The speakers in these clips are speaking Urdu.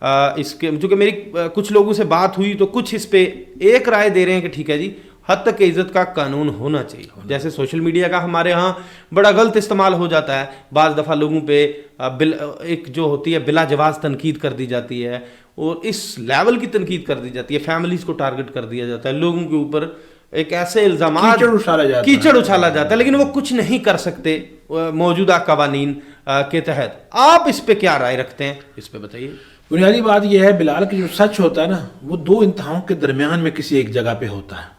اس کے چونکہ میری کچھ لوگوں سے بات ہوئی تو کچھ اس پہ ایک رائے دے رہے ہیں کہ ٹھیک ہے جی حد تک عزت کا قانون ہونا چاہیے. جیسے سوشل میڈیا کا ہمارے ہاں بڑا غلط استعمال ہو جاتا ہے, بعض دفعہ لوگوں پہ ایک جو ہوتی ہے بلا جواز تنقید کر دی جاتی ہے, اور اس لیول کی تنقید کر دی جاتی ہے, فیملیز کو ٹارگٹ کر دیا جاتا ہے, لوگوں کے اوپر ایک ایسے الزامات کیچڑ اچھالا جاتا ہے, لیکن وہ کچھ نہیں کر سکتے موجودہ قوانین کے تحت. آپ اس پہ کیا رائے رکھتے ہیں, اس پہ بتائیے. بنیادی بات یہ ہے بلال کہ جو سچ ہوتا ہے نا وہ دو انتہاؤں کے درمیان میں کسی ایک جگہ پہ ہوتا ہے.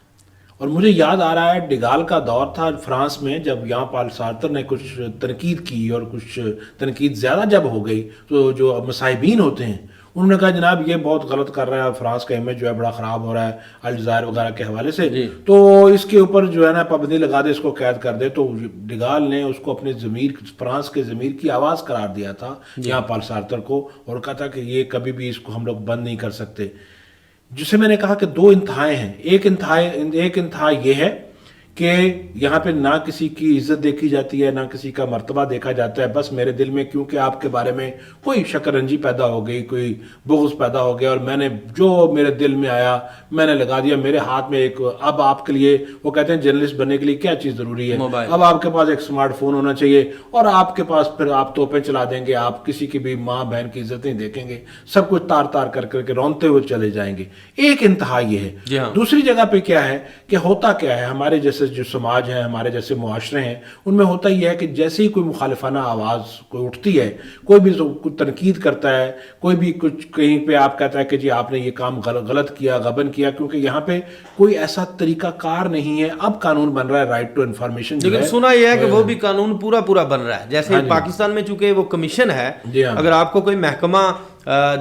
اور مجھے یاد آ رہا ہے ڈگال کا دور تھا فرانس میں, جب یہاں پال سارتر نے کچھ تنقید کی اور کچھ تنقید زیادہ جب ہو گئی تو جو مصاحبین ہوتے ہیں انہوں نے کہا جناب یہ بہت غلط کر رہا ہے, فرانس کا امیج جو ہے بڑا خراب ہو رہا ہے الجزائر وغیرہ کے حوالے سے, تو اس کے اوپر جو ہے نا پابندی لگا دے, اس کو قید کر دے. تو ڈگال نے اس کو اپنے ضمیر, فرانس کے ضمیر کی آواز قرار دیا تھا یہاں پال سارتر کو, اور کہا تھا کہ یہ کبھی بھی اس کو ہم لوگ بند نہیں کر سکتے. جسے میں نے کہا کہ دو انتہائیں ہیں. ایک انتہا یہ ہے کہ یہاں پہ نہ کسی کی عزت دیکھی جاتی ہے, نہ کسی کا مرتبہ دیکھا جاتا ہے. بس میرے دل میں کیونکہ آپ کے بارے میں کوئی شکرنجی پیدا ہو گئی, کوئی بغض پیدا ہو گیا, اور میں نے جو میرے دل میں آیا میں نے لگا دیا. میرے ہاتھ میں ایک, اب آپ کے لیے وہ کہتے ہیں جرنلسٹ بننے کے لیے کیا چیز ضروری ہے, اب آپ کے پاس ایک سمارٹ فون ہونا چاہیے, اور آپ کے پاس پھر آپ توپیں چلا دیں گے, آپ کسی کی بھی ماں بہن کی عزت نہیں دیکھیں گے, سب کچھ تار تار کر کر کے رونتے ہوئے چلے جائیں گے. ایک انتہا یہ ہے. دوسری جگہ پہ کیا ہے کہ ہوتا کیا ہے, ہمارے جیسے جو سماج ہے, ہمارے جیسے معاشرے ہیں, ان میں ہوتا یہ ہے کہ جیسے ہی کوئی مخالفانہ آواز کوئی اٹھتی ہے, کوئی بھی تنقید کرتا ہے, کوئی بھی کچھ کہیں پہ آپ کہتا ہے کہ جی آپ نے یہ کام غلط کیا, غبن کیا, کیونکہ یہاں پہ کوئی ایسا طریقہ کار نہیں ہے. اب قانون بن رہا ہے رائٹ ٹو انفارمیشن, لیکن سنا یہ ہے کہ وہ بھی قانون پورا بن رہا ہے. جیسے پاکستان میں چونکہ وہ کمیشن ہے, اگر آپ کو کوئی محکمہ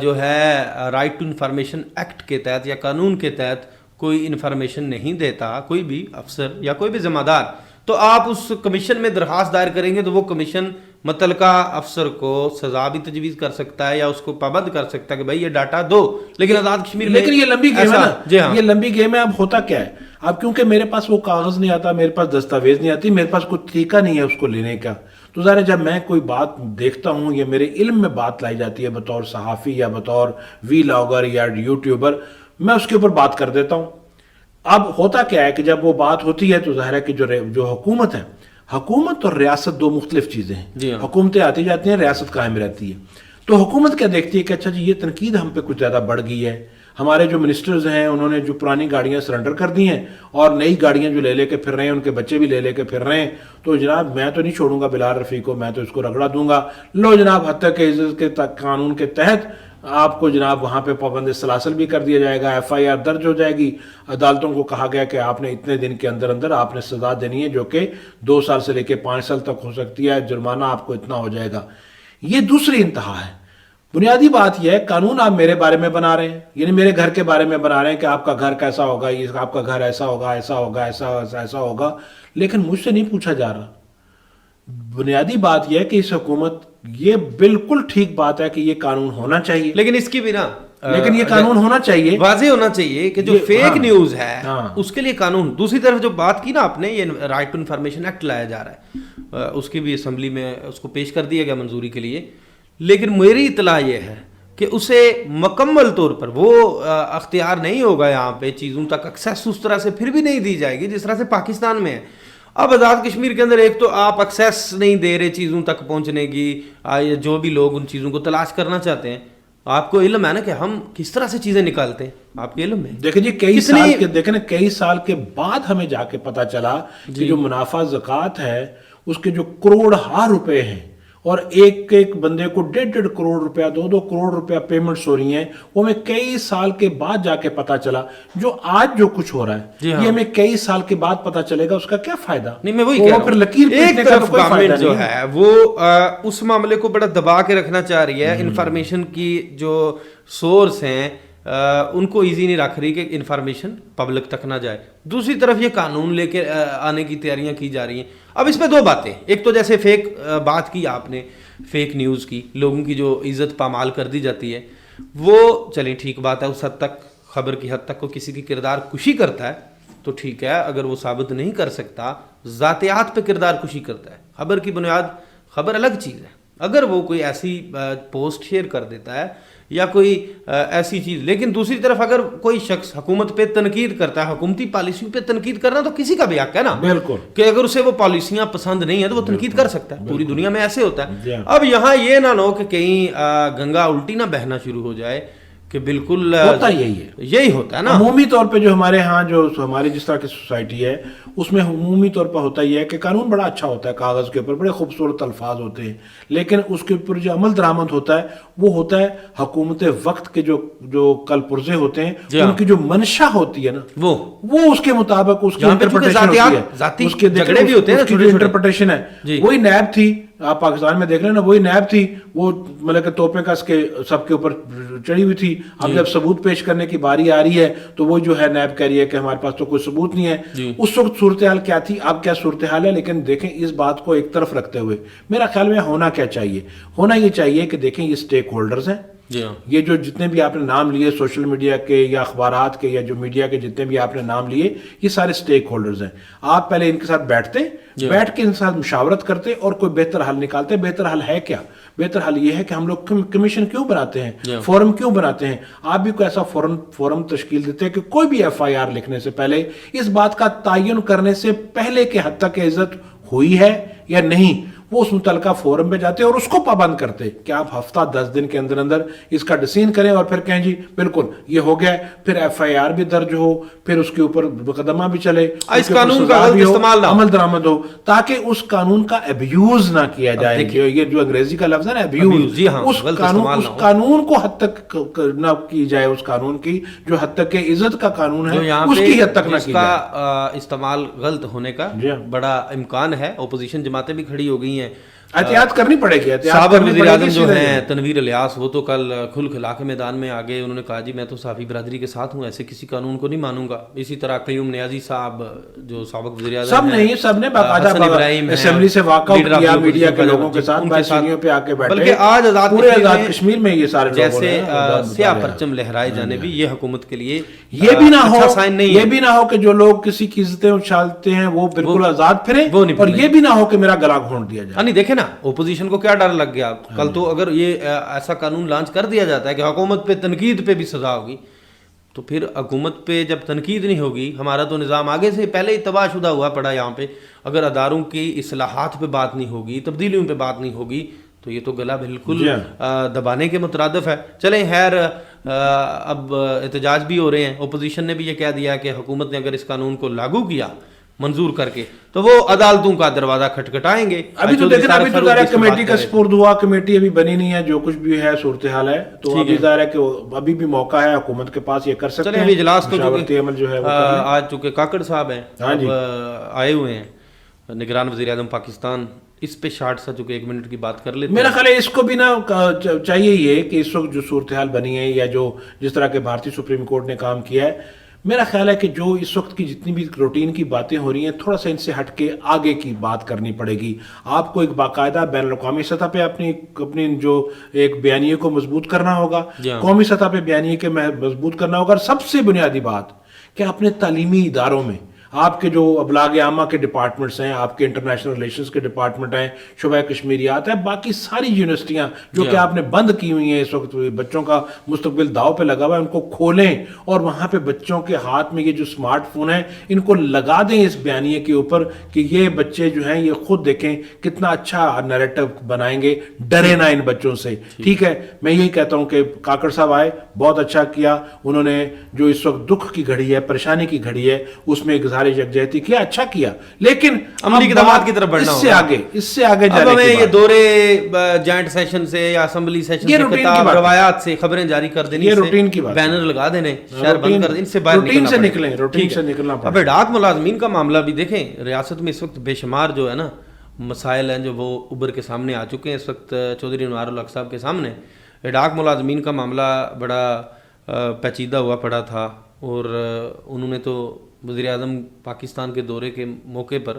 جو ہے رائٹ ٹو انفارمیشن ایکٹ کے تحت یا قانون کے تحت کوئی انفارمیشن نہیں دیتا, کوئی بھی افسر یا کوئی بھی ذمہ دار, تو آپ اس کمیشن میں درخواست دائر کریں گے تو وہ کمیشن متعلقہ افسر کو سزا بھی تجویز کر سکتا ہے یا اس کو پابند کر سکتا ہے کہ بھائی یہ ڈاٹا دو. لیکن آزاد کشمیر میں لیکن یہ لمبی گیم ہے نا, یہ لمبی گیم ہے. اب ہوتا کیا ہے, اب کیونکہ میرے پاس وہ کاغذ نہیں آتا, میرے پاس دستاویز نہیں آتی, میرے پاس کوئی طریقہ نہیں ہے اس کو لینے کا, تو ظاہر ہے جب میں کوئی بات دیکھتا ہوں یا میرے علم میں بات لائی جاتی ہے بطور صحافی یا بطور وی لاگر یا یوٹیوبر, میں اس کے اوپر بات کر دیتا ہوں. اب ہوتا کیا ہے کہ جب وہ بات ہوتی ہے تو ظاہر ہے کہ جو حکومت ہے, حکومت اور ریاست دو مختلف چیزیں ہیں. حکومتیں آتی جاتی ہیں, ریاست قائم رہتی ہے. تو حکومت کیا دیکھتی ہے کہ اچھا جی یہ تنقید ہم پہ کچھ زیادہ بڑھ گئی ہے, ہمارے جو منسٹرز ہیں انہوں نے جو پرانی گاڑیاں سرنڈر کر دی ہیں اور نئی گاڑیاں جو لے کے پھر رہے ہیں, ان کے بچے بھی لے کے پھر رہے ہیں, تو جناب میں تو نہیں چھوڑوں گا بلال رفیق کو, میں تو اس کو رگڑا دوں گا. لو جناب حتیٰ کہ عزت کے قانون کے تحت آپ کو جناب وہاں پہ پابند سلاسل بھی کر دیا جائے گا, ایف آئی آر درج ہو جائے گی. عدالتوں کو کہا گیا کہ آپ نے اتنے دن کے اندر آپ نے سزا دینی ہے, جو کہ 2 سال سے لے کے 5 سال تک ہو سکتی ہے, جرمانہ آپ کو اتنا ہو جائے گا. یہ دوسری انتہا ہے. بنیادی بات یہ ہے قانون آپ میرے بارے میں بنا رہے ہیں, یعنی میرے گھر کے بارے میں بنا رہے ہیں کہ آپ کا گھر کیسا ہوگا, یہ آپ کا گھر ایسا ہوگا, ایسا ہوگا, ایسا ہوگا, لیکن مجھ سے نہیں پوچھا جا رہا. بنیادی بات یہ ہے کہ اس حکومت, یہ بالکل ٹھیک بات ہے کہ یہ قانون ہونا چاہیے, لیکن اس کی بھی نا, لیکن یہ قانون ہونا چاہیے, واضح ہونا چاہیے کہ جو فیک نیوز ہے اس کے لیے قانون. دوسری طرف جو بات کی نا آپ نے, یہ رائٹ ٹو انفارمیشن ایکٹ لایا جا رہا ہے, اس کی بھی اسمبلی میں اس کو پیش کر دیا گیا منظوری کے لیے, لیکن میری اطلاع یہ ہے کہ اسے مکمل طور پر وہ اختیار نہیں ہوگا یہاں پہ, چیزوں تک ایکسیس اس طرح سے پھر بھی نہیں دی جائے گی جس طرح سے پاکستان میں ہے. اب آزاد کشمیر کے اندر ایک تو آپ ایکسیس نہیں دے رہے چیزوں تک پہنچنے کی, جو بھی لوگ ان چیزوں کو تلاش کرنا چاہتے ہیں. آپ کو علم ہے نا کہ ہم کس طرح سے چیزیں نکالتے ہیں, آپ کے علم میں دیکھیں جی کئی سال کے بعد ہمیں جا کے پتا چلا کہ جو منافع زکوٰۃ ہے اس کے جو کروڑ روپے ہیں, اور ایک بندے کو 1.5 کروڑ روپیہ 2 کروڑ روپیہ پیمنٹس ہو رہی ہیں, وہ ہمیں کئی سال کے بعد جا کے پتا چلا. جو آج جو کچھ ہو رہا ہے یہ ہمیں کئی سال کے بعد پتا چلے گا, اس کا کیا فائدہ؟ نہیں, میں وہی کہہ رہا ہوں, ایک طرف گورنمنٹ جو ہے وہ اس معاملے کو بڑا دبا کے رکھنا چاہ رہی ہے, انفارمیشن کی جو سورس ہیں ان کو ایزی نہیں رکھ رہی کہ انفارمیشن پبلک تک نہ جائے. دوسری طرف یہ قانون لے کے آنے کی تیاریاں کی جا رہی ہیں. اب اس میں 2 باتیں, ایک تو جیسے فیک بات کی آپ نے, فیک نیوز کی, لوگوں کی جو عزت پامال کر دی جاتی ہے, وہ چلیں ٹھیک بات ہے, اس حد تک خبر کی حد تک کو کسی کی کردار کشی کرتا ہے تو ٹھیک ہے. اگر وہ ثابت نہیں کر سکتا, ذاتیات پہ کردار کشی کرتا ہے, خبر کی بنیاد, خبر الگ چیز ہے, اگر وہ کوئی ایسی پوسٹ شیئر کر دیتا ہے یا کوئی ایسی چیز. لیکن دوسری طرف اگر کوئی شخص حکومت پہ تنقید کرتا ہے, حکومتی پالیسیوں پہ تنقید کرنا تو کسی کا بھی حق ہے نا, بالکل, کہ اگر اسے وہ پالیسیاں پسند نہیں ہیں تو وہ تنقید کر سکتا ہے. پوری دنیا میں ایسے ہوتا ہے. جی. اب یہاں یہ نہ ہو کہ کہیں گنگا الٹی نہ بہنا شروع ہو جائے, کہ بالکل ہوتا یہی ہوتا ہے نا. عمومی طور پہ جو ہمارے ہاں جو ہماری جس طرح کی سوسائٹی ہے اس میں عمومی طور پر ہوتا یہ ہے کہ قانون بڑا اچھا ہوتا ہے, کاغذ کے اوپر بڑے خوبصورت الفاظ ہوتے ہیں, لیکن اس کے اوپر جو عمل درآمد ہوتا ہے وہ ہوتا ہے حکومت وقت کے جو کل پرزے ہوتے ہیں ان کی جو منشا ہوتی ہے نا وہ اس کے مطابق اس کی انٹرپریٹیشن ہوتی ہے, اس کے جھگڑے بھی ہوتے ہیں, جو انٹرپریٹیشن ہے وہی نیب تھی. آپ پاکستان میں دیکھ رہے ہیں نا, وہی نیب تھی, وہ مطلب کہ توپے کس کے سب کے اوپر چڑھی ہوئی تھی. اب جب ثبوت پیش کرنے کی باری آ رہی ہے تو وہ جو ہے نیب کہہ رہی ہے کہ ہمارے پاس تو کوئی ثبوت نہیں ہے. اس وقت صورتحال کیا تھی, اب کیا صورتحال ہے. لیکن دیکھیں اس بات کو ایک طرف رکھتے ہوئے میرا خیال میں ہونا کیا چاہیے, ہونا یہ چاہیے کہ دیکھیں یہ سٹیک ہولڈرز ہیں, یہ جو جتنے بھی آپ نے نام لیے سوشل میڈیا کے یا اخبارات کے یا جو میڈیا کے جتنے بھی آپ نے نام لیے, یہ سارے سٹیک ہولڈرز ہیں. آپ پہلے ان کے ساتھ بیٹھ کے ان کے ساتھ مشاورت کرتے اور کوئی بہتر حل نکالتے. بہتر حل ہے کیا؟ بہتر حل یہ ہے کہ ہم لوگ کمیشن کیوں بناتے ہیں, فورم کیوں بناتے ہیں. آپ بھی کوئی ایسا فورم تشکیل دیتے ہیں کہ کوئی بھی ایف آئی آر لکھنے سے پہلے اس بات کا تعین کرنے سے پہلے کہ حد تک عزت ہوئی ہے یا نہیں, وہ اس متعلقہ فورم پہ جاتے اور اس کو پابند کرتے کہ آپ ہفتہ 10 دن کے اندر اندر اس کا ڈسین کریں اور پھر کہیں جی بالکل یہ ہو گیا, پھر ایف آئی آر بھی درج ہو, پھر اس کے اوپر مقدمہ بھی چلے, اس قانون کا استعمال عمل درآمد ہو, تاکہ اس قانون کا ابیوز نہ کیا جائے. یہ جو انگریزی کا لفظ ہے نا ابیوز, اس قانون کو حد تک نہ کی جائے, اس قانون کی جو حد تک کہ عزت کا قانون ہے اس کی حد تک نہ کی جائے. استعمال غلط ہونے کا بڑا امکان ہے. اپوزیشن جماعتیں بھی کھڑی ہو گئی ہیں, احتیاط کرنی پڑے گی. سابق وزیر اعظم جو ہیں تنویر الیاس, وہ تو کل کھل کھلا کے میدان میں آگے, انہوں نے کہا جی میں تو صحافی برادری کے ساتھ ہوں, ایسے کسی قانون کو نہیں مانوں گا. اسی طرح قیوم نیازی صاحب جو سابق وزیر اعظم سب نے باقاعدہ اسمبلی سے واک آؤٹ کیا, میڈیا کے لوگوں کے ساتھ بحثیوں پہ آ کے بیٹھے. بلکہ آج آزاد کشمیر میں یہ سارے جیسے سیاہ پرچم لہرائے جانے بھی یہ حکومت کے لیے یہ بھی نہ ہو کہ جو لوگ کسی کی عزتیں اچھالتے ہیں وہ بالکل آزاد پھریں, اور یہ بھی نہ ہو کہ میرا گلا گھونٹ دیا جائے. نہیں دیکھیں نا, اپوزیشن کو کیا ڈر لگ گیا کل تو اگر یہ ایسا قانون لانچ کر دیا جاتا ہے کہ حکومت پہ تنقید پہ بھی سزا ہوگی, تو پھر حکومت پہ جب تنقید نہیں ہوگی, ہمارا تو نظام آگے سے پہلے ہی تباہ شدہ ہوا پڑا یہاں پہ. اگر اداروں کی اصلاحات پہ بات نہیں ہوگی, تبدیلیوں پہ بات نہیں ہوگی, تو یہ تو گلا بالکل دبانے کے مترادف ہے. چلیں خیر, اب احتجاج بھی ہو رہے ہیں. اپوزیشن نے بھی یہ کہہ دیا کہ حکومت نے اگر اس قانون کو لاگو کیا منظور کر کے تو وہ عدالتوں کا دروازہ کھٹکھٹائیں گے. ابھی تو دیکھیں, ابھی تو ظاہر ہے کمیٹی کا سپرد ہوا, کمیٹی ابھی بنی نہیں ہے, جو کچھ بھی ہے صورتحال ہے, تو ابھی ظاہر ہے کہ ابھی بھی موقع ہے حکومت کے پاس, یہ کر سکتے ہیں. اجلاس کو عمل جو ہے آج چونکہ کاکڑ صاحب ہیں آئے ہوئے ہیں, نگران وزیر اعظم پاکستان, اس پہ شارٹ سا چونکہ 1 منٹ کی بات کر لیتے. میرا خیال ہے اس کو بھی نا چاہیے یہ کہ اس وقت جو صورتحال بنی ہے یا جو جس طرح کے بھارتی سپریم کورٹ نے کام کیا ہے, میرا خیال ہے کہ جو اس وقت کی جتنی بھی روٹین کی باتیں ہو رہی ہیں تھوڑا سا ان سے ہٹ کے آگے کی بات کرنی پڑے گی. آپ کو ایک باقاعدہ بین الاقوامی سطح پہ اپنی جو ایک بیانیے کو مضبوط کرنا ہوگا, قومی سطح پہ بیانیے کے مضبوط کرنا ہوگا, اور سب سے بنیادی بات کہ اپنے تعلیمی اداروں میں آپ کے جو ابلاغ عامہ کے ڈپارٹمنٹس ہیں, آپ کے انٹرنیشنل ریلیشنز کے ڈپارٹمنٹ ہیں, شعبہ کشمیریات ہیں, باقی ساری یونیورسٹیاں جو کہ آپ نے بند کی ہوئی ہیں اس وقت, بچوں کا مستقبل داؤ پہ لگا ہوا ہے, ان کو کھولیں اور وہاں پہ بچوں کے ہاتھ میں یہ جو سمارٹ فون ہیں ان کو لگا دیں اس بیانیے کے اوپر کہ یہ بچے جو ہیں یہ خود دیکھیں کتنا اچھا نیریٹو بنائیں گے, ڈرے نہ ان بچوں سے. ٹھیک ہے, میں یہی کہتا ہوں کہ کاکڑ صاحب آئے, بہت اچھا کیا انہوں نے, جو اس وقت دکھ کی گھڑی ہے, پریشانی کی گھڑی ہے, اس میں یکجہتی کیا, اچھا کیا, لیکن عملی اقدامات کی طرف بڑھنا ہوگا. اس سے آگے جانے کے بعد یہ دورے جوائنٹ سیشن سے یا اسمبلی سیشن سے کتاب روایات سے خبریں جاری کر دینی, یہ روٹین کی بات, بینر لگا دینے, شہر بند کر, ان سے باہر نکلیں, روٹین سے نکلنا پڑے. اب ڈاک ملازمین کا معاملہ بھی دیکھیں, ریاست میں اس وقت بے شمار جو ہے نا مسائل ہیں جو وہ ابھر کے سامنے آ چکے ہیں اس وقت چودھری انوار الحق صاحب کے سامنے. ڈاک ملازمین کا معاملہ بڑا پیچیدہ ہوا پڑا تھا, اور انہوں نے تو وزیر اعظم پاکستان کے دورے کے موقع پر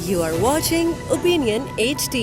You are watching Opinion HD.